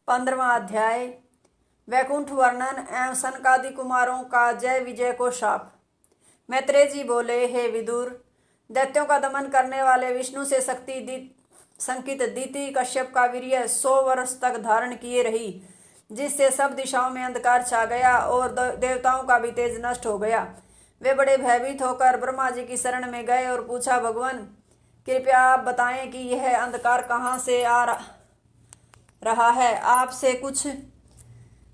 15वां अध्याय वैकुंठ वर्णन एवं सनकादि कुमारों का जय विजय को शाप। मैत्रेय जी बोले, हे विदुर, दैत्यों का दमन करने वाले विष्णु से शक्ति संकित दीति कश्यप का वीर्य 100 वर्ष तक धारण किए रही, जिससे सब दिशाओं में अंधकार छा गया और देवताओं का भी तेज नष्ट हो गया। वे बड़े भयभीत होकर ब्रह्मा जी की शरण में गए और पूछा, भगवान कृपया आप बताएं कि यह अंधकार कहाँ से आ रहा है। आपसे कुछ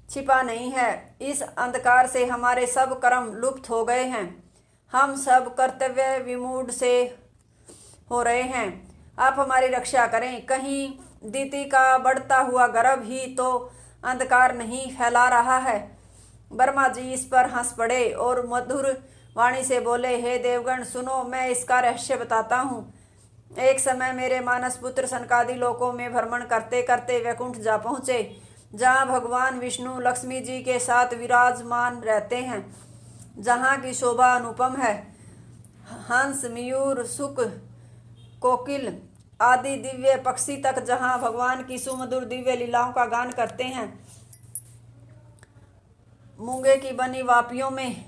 छिपा नहीं है। इस अंधकार से हमारे सब कर्म लुप्त हो गए हैं। हम सब कर्तव्य विमूढ़ से हो रहे हैं। आप हमारी रक्षा करें। कहीं दीति का बढ़ता हुआ गर्भ ही तो अंधकार नहीं फैला रहा है। ब्रह्मा जी इस पर हंस पड़े और मधुर वाणी से बोले, हे देवगण सुनो, मैं इसका रहस्य बताता हूँ। एक समय मेरे मानस पुत्र सनकादि लोकों में भ्रमण करते करते वैकुंठ जा पहुँचे, जहाँ भगवान विष्णु लक्ष्मी जी के साथ विराजमान रहते हैं, जहाँ की शोभा अनुपम है। हंस, मयूर, शुक, कोकिल आदि दिव्य पक्षी तक जहाँ भगवान की सुमधुर दिव्य लीलाओं का गान करते हैं। मूंगे की बनी वापियों में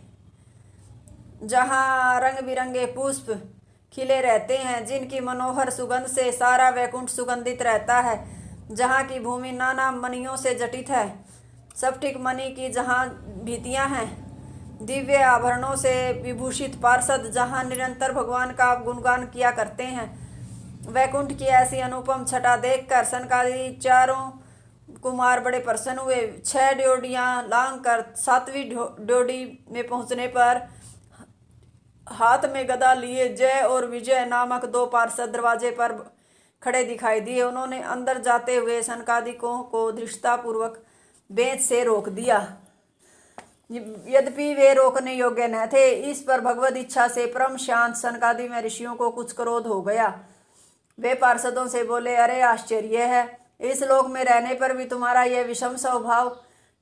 जहाँ रंग बिरंगे पुष्प खिले रहते हैं, जिनकी मनोहर सुगंध से सारा वैकुंठ सुगंधित रहता है, जहाँ की भूमि नाना मणियों से जटित है, स्फटिक मणि की जहाँ भितियाँ हैं, दिव्य आभरणों से विभूषित पार्षद जहाँ निरंतर भगवान का गुणगान किया करते हैं। वैकुंठ की ऐसी अनुपम छटा देखकर सनकादि चारों कुमार बड़े प्रसन्न हुए। 6 ड्योढ़ियाँ लांग कर 7वीं ड्योढ़ी में पहुँचने पर हाथ में गदा लिए जय और विजय नामक 2 पार्षद दरवाजे पर खड़े दिखाई दिए। उन्होंने अंदर जाते हुए सनकादिकों को धृष्टतापूर्वक बेंच से रोक दिया, यद्यपि वे रोकने योग्य न थे। इस पर भगवद इच्छा से परम शांत सनकादि में ऋषियों को कुछ क्रोध हो गया। वे पार्षदों से बोले, अरे आश्चर्य है, इस लोक में रहने पर भी तुम्हारा यह विषम स्वभाव,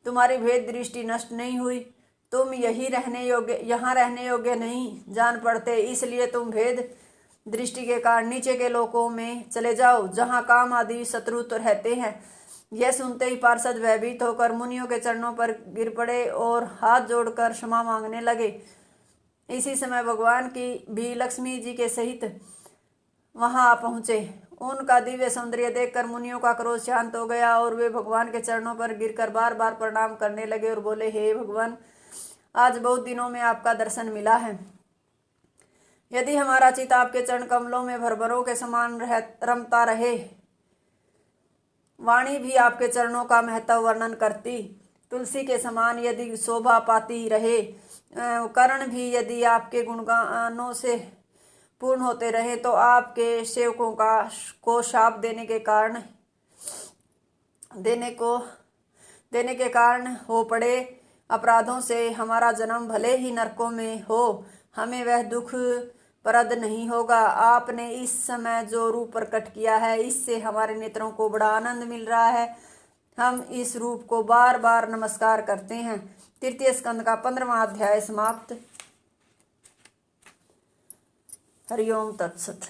तुम्हारी भेद दृष्टि नष्ट नहीं हुई। तुम यहाँ रहने योग्य नहीं जान पड़ते, इसलिए तुम भेद दृष्टि के कारण नीचे के लोकों में चले जाओ, जहाँ काम आदि शत्रु तो रहते हैं। यह सुनते ही पार्षद भयभीत होकर मुनियों के चरणों पर गिर पड़े और हाथ जोड़कर क्षमा मांगने लगे। इसी समय भगवान की भी लक्ष्मी जी के सहित वहां आ पहुंचे। उनका दिव्य सौंदर्य देखकर मुनियों का क्रोध शांत हो गया और वे भगवान के चरणों पर गिरकर बार बार प्रणाम करने लगे और बोले, हे भगवान, आज बहुत दिनों में आपका दर्शन मिला है। यदि हमारा चित्त आपके चरण कमलों में भरभरों के समान रमता रहे, वाणी भी आपके चरणों का महत्व वर्णन करती तुलसी के समान यदि शोभा पाती रहे, कर्ण भी यदि आपके गुणगानों से पूर्ण होते रहे, तो आपके सेवकों को शाप देने के कारण हो पड़े अपराधों से हमारा जन्म भले ही नरकों में हो, हमें वह दुख प्रद नहीं होगा। आपने इस समय जो रूप प्रकट किया है, इससे हमारे नेत्रों को बड़ा आनंद मिल रहा है। हम इस रूप को बार बार नमस्कार करते हैं। तृतीय स्कंद का 15वां अध्याय समाप्त। हरिओम तत्सत।